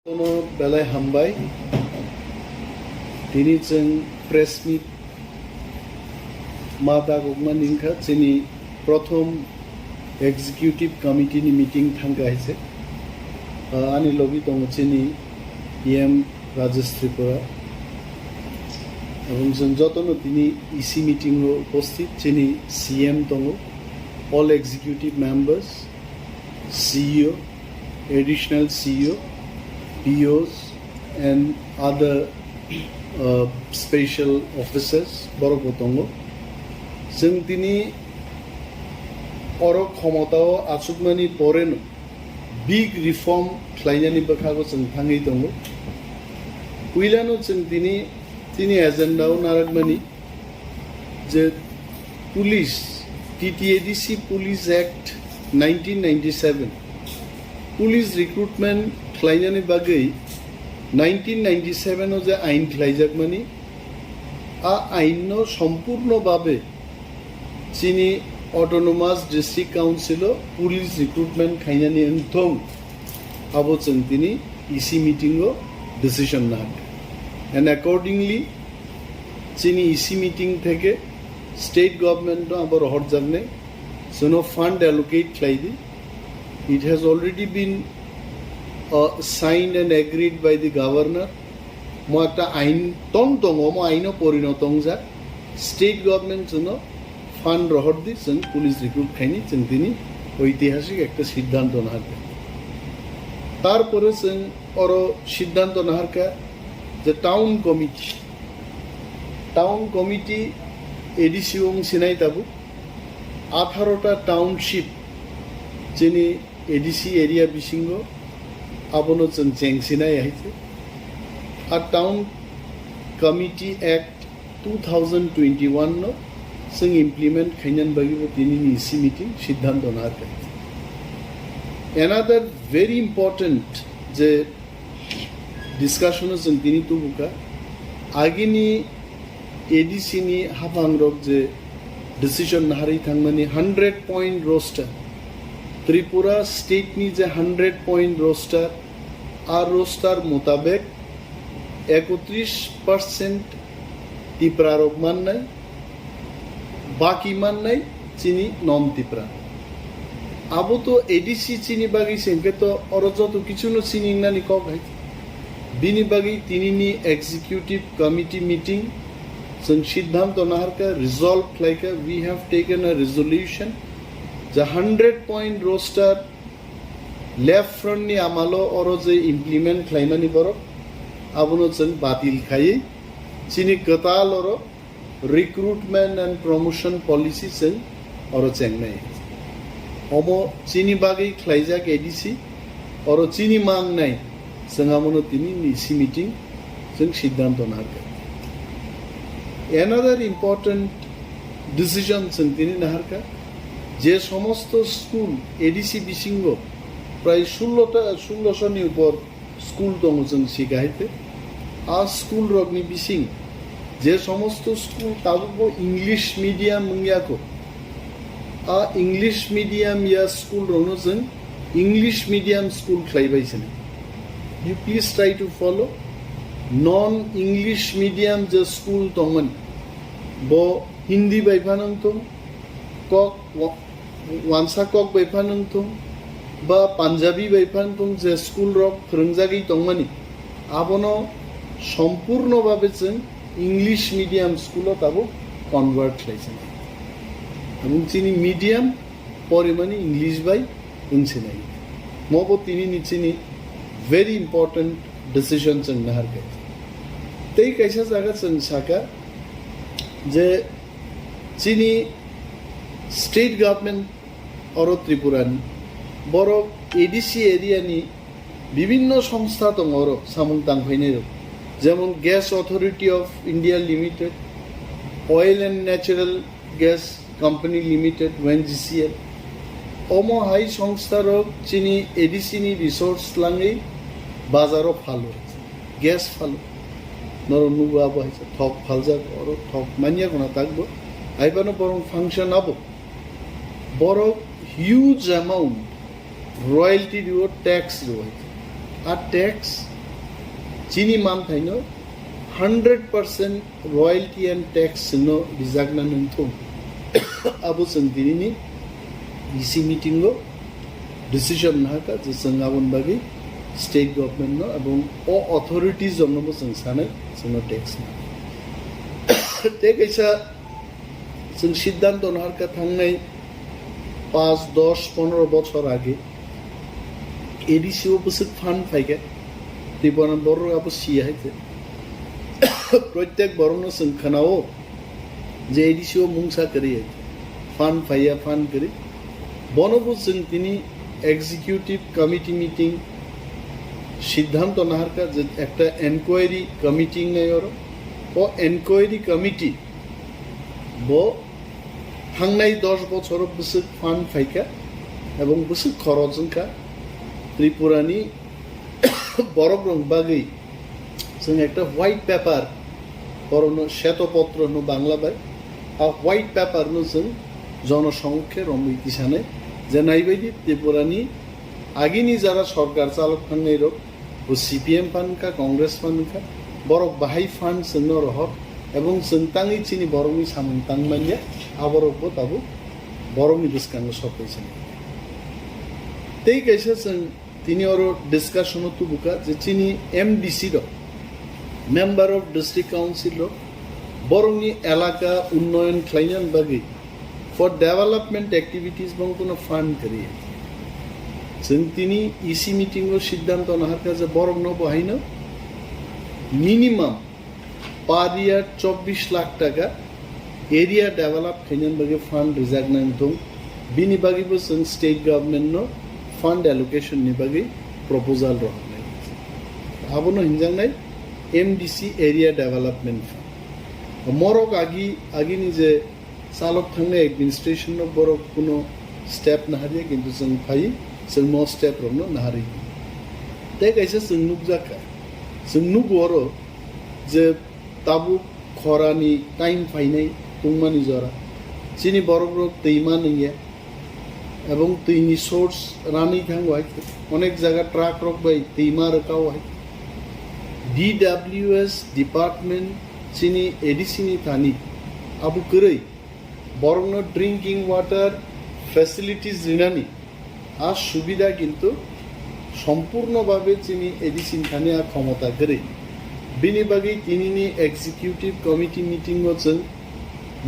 কোনো বেলায় হামবাই তিনি जों প্রেস মিট मादा गगमा निंखा जोंनि प्रथम एग्जीक्यूटिव कमिटिनि मिटिं थांगायसे आंनि लबि दङ जोंनि एम राजेश त्रिपुरा এবং जों যতনো তিনি ইসি মিটিং উপস্থিত जोंनि সিএম दङ all executive members CEO additional CEO POs and other special officers বড় दङ जों दिनै अरक क्षमताव आसुकमानि परेनो बिग रिफर्म खालायनायनि बाथ्राखौ जों थाङै दङ उइलानो जों दिनै एजेन्डायाव नारगमानि जे police TTAADC police act 1997 police recruitment खालायनायनि बागै 1997 जे आइन खालायजाकमानि आ आइन सम्पूर्णभावे चीनी autonomous district council police recruitment खायनानि अंथं आबो जों दिनै इसी मीटिंगो डिसीजन ना एंड अकॉर्डिंगली चीनी इसी मीटिंग थेके स्टेट गवर्नमेंट आबार हरजाने जोनो फंड एलोकेट खालायदि it has already been signed and agreed by the governor मो एकटा आइन दङ मो आइनो परिणत जा स्टेट गवर्नमेंट जोनो फान्ड रहर दी जों पुलिस रिक्रुट खायनि जों दिनै ऐतिहासिक एक सिद्धांत नाहारका तारपरे जों अर सिद्धांत नाहारका जे टाउन कमिटी एडीसी ओं सिनाय ताबु 18टा टाउनशिप जोंनि एडीसी एरिया बिसिंगो आबनो जों जेंसिनाय आइছে आ टाउन कमिटी एक्ट 2021 नो जों इम्प्लीमेंट खायनान बागिबो दिनैनि इसी मीटिं सिद्धांत नाहारका एनादर वेरी इम्पोर्टेंट जे डिस्कशन जों दिनै तुबुका आगिनि एडीसी नि हाफांरक जे डिसीजन नाहारि थांमानि 100 पॉइंट रोस्टर त्रिपुरा स्टेट नि जे 100 पॉइंट रोस्टर आ रोस्टर मुताबिक 31% तिप्रारक माननाय बाकी माननाय चीनी नॉन तिप्रा आबो तो एडीसी चीनी बागी सेंके तो और जो किछु न चीनी नानी कक है बिनी बागी तिनीनी एग्जीक्यूटिव कमिटी मीटिंग जों सिद्धांत नाहारका resolve like we have taken a resolution the 100 point roster left front नि आमालो और जे इम्प्लीमेंट खालायनानि बरक आबोनो जों बातिल खायै चीनी कताल और रिक्रूटमेंट एंड प्रमोशन पॉलिसी जों और चेंगनाय अमो चीनी बागै खालायजाक एडीसी और चीनी मांगनाय जों आमोनो दिनैनि इसी मीटिं जों सिद्धांत नाहारका एनादार इम्पोर्टेंट डिसीजन जों दिनै नाहारका जे समस्त स्कूल एडीसी बिसिंगो प्राय 1600 नि ऊपर स्कूल दङ जों सिगायते आ स्कूल रगनि बिसिं जे समस्त स्कूल ताबो इंग्लिश मीडियम मंगियाको आ इंग्लिश मीडियम या स्कूल रनो जों इंग्लिश मीडियम स्कूल खालायबायसने you please try to follow non English medium जे स्कूल दंमोन बो हिंदी बायफानंथों कक वानसा कक बायफानंथों बा पांजाबी बायफानंथों जे स्कूल रक फोरोंजागै दंमानि आबनो सम्पूर्णभावे जों इंग्लिश मीडियम स्कूल ताबो कन्वर्ट खालायছে এবং चीनी मीडियम परिमाणी इंग्लिश बाय उनसेनाय मबो तिनी निचेनि वेरी इम्पोर्टेंट डिसीजन जों नाहारका तै कैसा जागा जों साका जे चीनी स्टेट गवर्नमेंट और त्रिपुरानि बर एडीसी एरियानि विभिन्न संस्था दङ और सामुं दांफैनाय যেমন gas authority of India limited oil and natural gas company limited ONGCL অমো হাই সংস্থার চিনি এডিসি নি রিসোর্স লাঙে বাজারও ফালো গ্যাস ফালো নরনুবো আবো হাইছে থক ফালজাক আর থক মানিয়া কোনা থাকবো আইবানো বরং ফাংশন আবো বড় হিউজ অ্যামাউন্ট রয়্যালটি দিও ট্যাক্স দিও আর tax chini man thaino 100% royalty and tax no rijagna nunthum abo sentini ni EC meeting go decision nahaka je sangabon bagi state government no abong o authorities jonno bo sing sanai sino tax na te kaisa sing siddhanto nahaka thangnai 5 10 15 বছর আগে এডিসিও বসে fund পাইকে ত্রিপুরা বড় আবু সিয়া হইতে প্রত্যেক বরণ সংখ্যানাও যে এডিসিও মুংসা করি ফান্ড পাইয়া ফান্ড করি বনবু তিনি এক্সিকিউটিভ কমিটি মিটিং সিদ্ধান্ত নাহারকা যে একটা এনকোয়ারি কমিটি নেই ও এনকোয়ারি কমিটি বো থাংনাই 10 বছর বসে ফান্ড পাইকা এবং বসে খরচনকা ত্রিপুরানি বরফ রং বাগৈ जों একটা হোয়াইট পেপার বরনো শ্বেতপত্র নো বাংলা বাই আর হোয়াইট পেপার নো जों জনসংখ্যা রমিতি সানে যে নাইবাইদি ত্রিপুরানি আগিনি যারা সরকার চালক ফান্ডের ও সিপিএম ফান্ডকা কংগ্রেস ফান্ডকা বরফ বাহাই ফান্ড जों রহ এবং जों তাঙ্গি চিনি বরংনি সামুং তাংমানিয়া আবরকবো তাবো বরংনি বসকাঙ্গ সপাইছেন তেই কাইসা जों তিনি ওর ডিসকাশন তো বুকা যে চিনি এমডিসি র মেম্বার অফ ডিস্ট্রিক্ট কাউন্সিল র বরংনি এলাকা উন্নয়ন খাইনান বাগি ফর ডেভেলপমেন্ট অ্যাক্টিভিটিস বং কোনো ফান্ড করি जों তিনি ইসি মিটিং র সিদ্ধান্ত নাহার কাছে বরং ন বহাইন মিনিমাম পার ইয়ার 24 লাখ টাকা এরিয়া ডেভেলপ খাইনান বাগি ফান্ড রিজার্ভ নাম দং বিনি বাগিবো जों স্টেট গভর্নমেন্ট নো ফান্ড অ্যালোকেশন নি বাগি প্রপোজাল রহনাই আবনো হিনজাংনাই এমডিসি এরিয়া ডেভেলপমেন্ট ফান্ড মরক আগিনি যে চালক থাংনে এডমিনিস্ট্রেশন বরক কোনো স্টেপ নাহারিয়া কিন্তু जों ফাই जों नो स्टेप रनो नाहारि ते कैसे जों नुकजाका जों नुगरो जे ताबु खरानि टाइम फाइनाय तुंमानि जरा चिनि बरक दैमा नैया এবং তিনি সোর্স রানি থাং হয় অনেক জায়গা ট্রাক রক বাই दैमा রকাও হয় ডিডব্লিউএস ডিপার্টমেন্ট চিনি এডিসিনি থানি আবু করেই বরং ড্রিঙ্কিং ওয়াটার ফ্যাসিলিটিস রিনানি আর সুবিধা কিন্তু সম্পূর্ণভাবে চিনি এডিসিন থানি আর ক্ষমতা করে বিনি বাগি তিনি এক্সিকিউটিভ কমিটি মিটিং হচ্ছে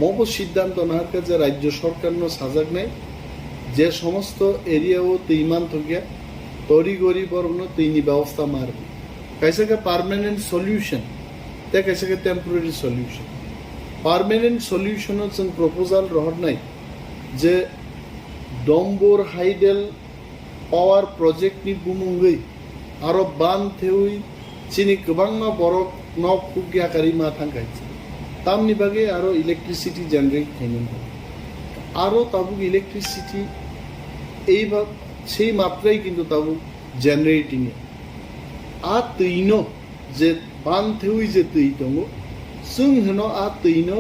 মব সিদ্ধান্ত নাহার কাছে রাজ্য সরকার সাজাগ নেয় যে সমস্ত এরিয়াও তৈমান থেকে তড়িগড়ি বরং তৈনি ব্যবস্থা মারবে कैसे का परमानेंट सॉल्यूशन ते कैसे का टेम्पररी सॉल्यूशन परमानेंट सॉल्यूशन जों प्रपोजल रहनाय जे डम्बर हाइडल पावर प्रोजेक्ट नि बुमुंगै आरो बान थेउइ चिनि गोबांमा बरफ न खुगियाकारि मा थांगाय तामनि बागे आरो इलेक्ट्रिसिटी जनरेट खाइनो आरो ताबु इलेक्ट्रिसिटी एइबा सेइ मात्राय किन्तु ताबु जनरेटिंग आ तैनो जे बान थेउइ जे तै दङ जों हनो आ तैनो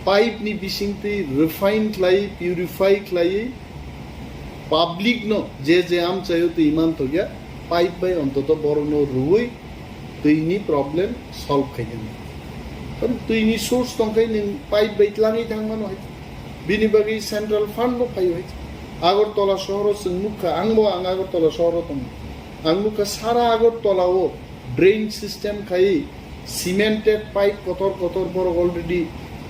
पाइप नि बिसिं तै रिफाइन क्लाय प्यूरिफाई क्लाय पाब्लिक नो जे आम चायो तै मान तो गया पाइप बाय अंतत बरनो रुइ तैनि प्रॉब्लम सॉल्व खायनो पण तैनि सोर्स तंखाय नों पाइप बाय लाङै थांमानो हाय बिनि बागै सेंट्रल फान्ड बो फायो हाय आगरतला शहर जों मुखा आंबो आं आगरतला शहर दं आंमुखा सारा आगरतलाओ ड्रेन सिस्टेम खाई सिमेंटेड पाइप कतर कतर बर अलरेडी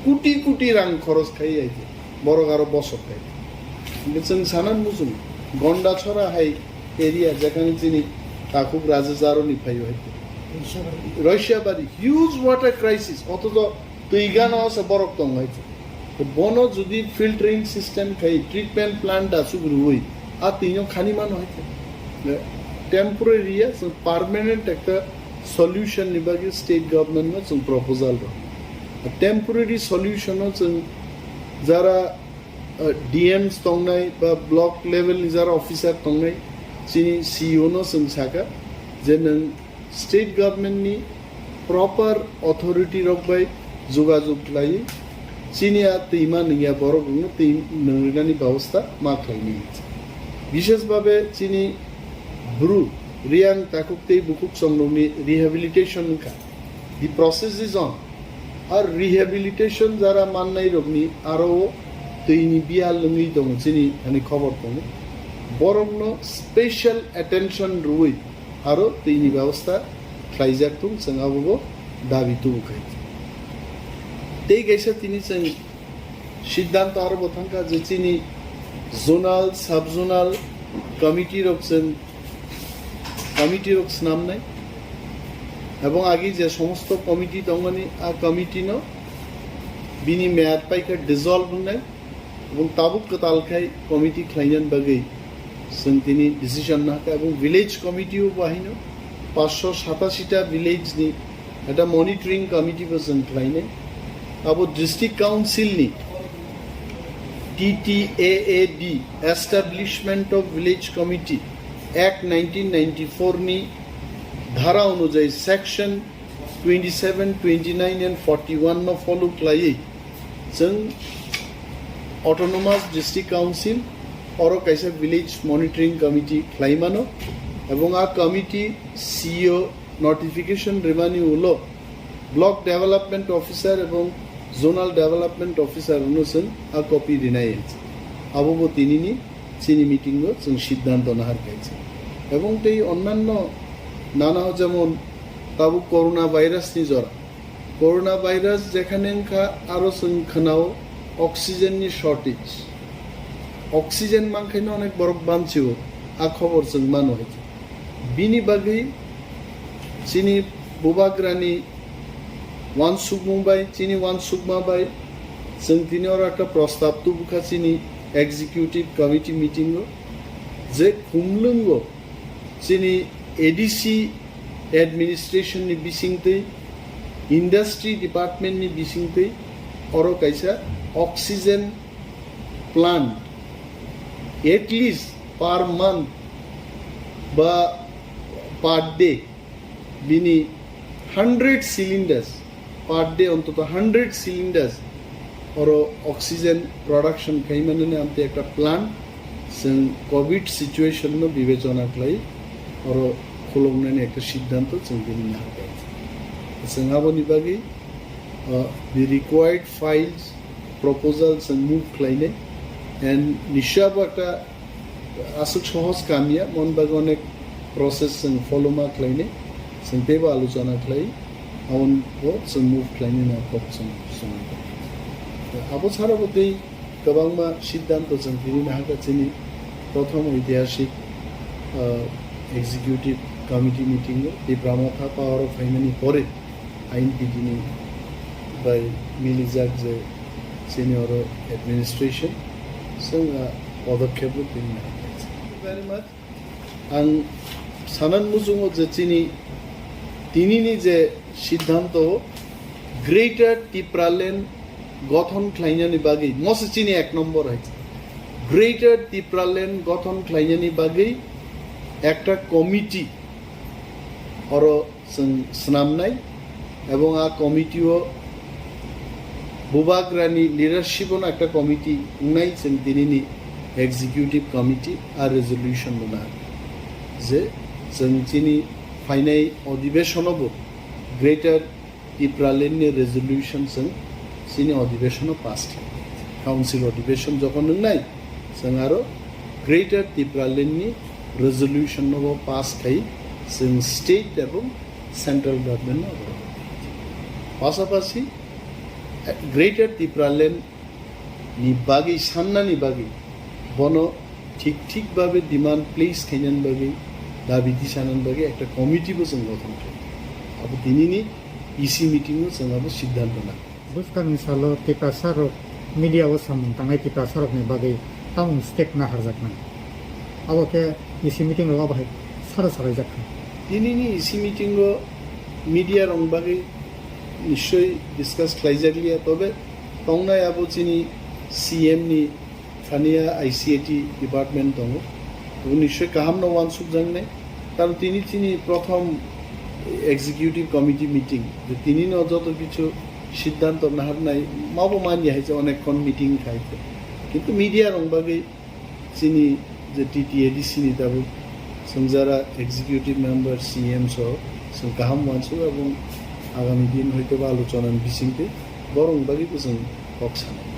कोटी कोटी रां खरच खाई आइते बर गारो बसत खाई जों सानान मुजुं गंडा छरा हाय एरिया जेखाने चिनि ताकुब राजाजारनि फायो हाय रशियाबारी हिउज वाटर क्राइसिस अथच तैगानो আছে बरफ दं हाय तो बनो जुदी फिल्टरिंग सिस्टम खाई ट्रिटमेंट प्लांट आसु रुई आ तिनो खानि मानो हाय टेम्पररी या परमानेंट एक सॉल्यूशन निबागे स्टेट गवर्नमेंट में जों प्रपोजल रो टेम्पररी सॉल्यूशन जों जरा डीएम्स तंगनाय बा ब्लॉक लेवल नि जरा ऑफिसर तंगनाय चिनि सीईओ नो जों साका जे नों स्टेट गवर्नमेंट नि प्रॉपर अथॉरिटी रखबाय जोगाजोग लायो चिनिया तैमा नैया बरफ नो तै नोंगानि व्यवस्था मा खालामनि विशेष भाबे चिनि ब्रु Riang Takuktei Bukuk Songnoni rehabilitation ka. The process is on. Our rehabilitation jara mannai rogni aro tini bial lungi dong chini ani khobor dong. Borongno special attention rui aro tini ব্যবস্থা khlaijak tung sangabugo dabi tu kai. Tei gaisa tini chang সিদ্ধান্ত আরো বথাঙ্কা যে চিনি zonal subzonal committee রকছেন committee রক্স নাম নাই এবং আগে যে সমস্ত কমিটি দঙ্গনি আ কমিটি ন বিনি মেয়াদ পাইকা ডিজলভ নাই এবং তাবুক তালখাই কমিটি খ্লাইনান বাগै जों তিনি ডিসিশন না এবং ভিলেজ কমিটিও বাহিন 587টা ভিলেজ নি এটা মনিটরিং কমিটি বসন খ্লাইনে আবো ডিস্ট্রিক্ট কাউন্সিল নি TTAAD Establishment of Village Committee Act 1994 ni dhara অনুযায়ী section 27, 29 and 41 no follow klai जों autonomous district council और kaisa village monitoring committee klaimano এবং a committee CEO notification revenue ulo block development officer এবং zonal development officer অনুসন আ copy দিনাই আবো তিনিনি চিনি মিটিং जों সিদ্ধান্ত নাহার কাইছে এবং এই অন্যান্য নানা যেমন তাবু করোনা ভাইরাস নি জরা করোনা ভাইরাস যেখানে আরো সংখ্যাও অক্সিজেন নি শর্টেজ অক্সিজেন মাংখাইনো অনেক বড় বানছিও আ খবর जों মানো হইছে বিনি বাগै চিনি বুবাগ্রানি ওয়ান সুগমুবাই চিনি ওয়ান সুগমাবাই जों তিনি আর একটা প্রস্তাব তো বুকা চিনি এক্সিকিউটিভ কমিটি মিটিং যে খুমলুঙ্গ চিনি এডিসি এডমিনিস্ট্রেশন নি বিসিংতে ইন্ডাস্ট্রি ডিপার্টমেন্ট নি বিসিংতে অরো কাইসা oxygen plant at least per month বা পার ডে বিনি 100 সিলিন্ডার্স per day অন্তত 100 cylinders or oxygen production kaimane amte ekta plan sen covid situation no bibechona klai or khulongne ekta siddhanto chungini na kai sengaboni bagi the required files proposals and move klaine and nishab ekta asuk sohos kamia mon bagi onek process and follow ma klaine sen teba alochona klai on जों move खालामनो फक्सन सङो आबो सारा बदै गोबांमा सिद्धांत जों दिनो हागासिनो प्रथम ऐतिहासिक एग्जीक्यूटिव कमिटी मिटिं देब्रामा था पावर अफ फाइनानि परे आइन पिदिनि बाय मिलिजाक जे सिनियर एडमिनिस्ट्रेशन जों पदक्षेप दिनो very much आं सानान मुजुङो जे चिनि তিনিনি যে সিদ্ধান্ত গ্রেটার টিপ্রালেন গঠন খ্লাইনানি বাগै মসে চিনি এক নম্বর হয়েছে গ্রেটার টিপ্রালেন গঠন খ্লাইনানি বাগै একটা কমিটি অর স্নামনাই এবং আ কমিটিও বুবাগ্রানি লিডারশিপন একটা কমিটি উনাই जों তিনিনি এক্সিকিউটিভ কমিটি আর রেজলিউশন বনা যে जों চিনি फाइनाय अधिवेशनबो ग्रेटर टिप्रालेननि रेजोल्यूशन जों सिनि अधिवेशनाव पास काउन्सिल अधिवेशन जखन नंनाय जों आरो ग्रेटर टिप्रालेननि रेजोल्यूशनबो पास खाय जों स्टेट एवं सेंट्रल गभर्नमेंट पासापासि ग्रेटर टिप्रालेन नि बागै साननानि बागै बनो ठीक भाबे डिमांड प्लेस खायनान बागै दाबी दिशानन बागै একটা কমিটিबो जों गठन खालामो अब दिनैनि इसी मिटिंआव जों अब सिद्धांत ला बुस्कांनि सालो टिपासारक मिडियाव सामung थांनाय टिपासारकनि बागै टाउन स्टेट ना हारजाकना अबके इसी मिटिंआव बाहाय सारा जाखा दिनैनि इसी मिटिंआव मिडिया रं बागै निश्चय डिसकास खालायजागलिया तबे टाउनाय अब चिनि सीएम नि थानिया आईसीएटी डिपार्टमेंट दङ निश्चय गाहाम न वान सुबजांनाय कारण তিনি প্রথম এক্সিকিউটিভ কমিটি মিটিং যে তিনি যত কিছু সিদ্ধান্ত নাহার নাই মাবো মানিয়া হয়েছে অনেকক্ষণ মিটিং খাইছে কিন্তু মিডিয়া রং বাগै চিনি যে TTAADC নি তাবো जों যারা এক্সিকিউটিভ মেম্বার সিএম সহ जों गाहाम मानसि এবং আগামী দিন হয়তো আলোচনার বিসিংতে বরং বাকিবো जों হক सानो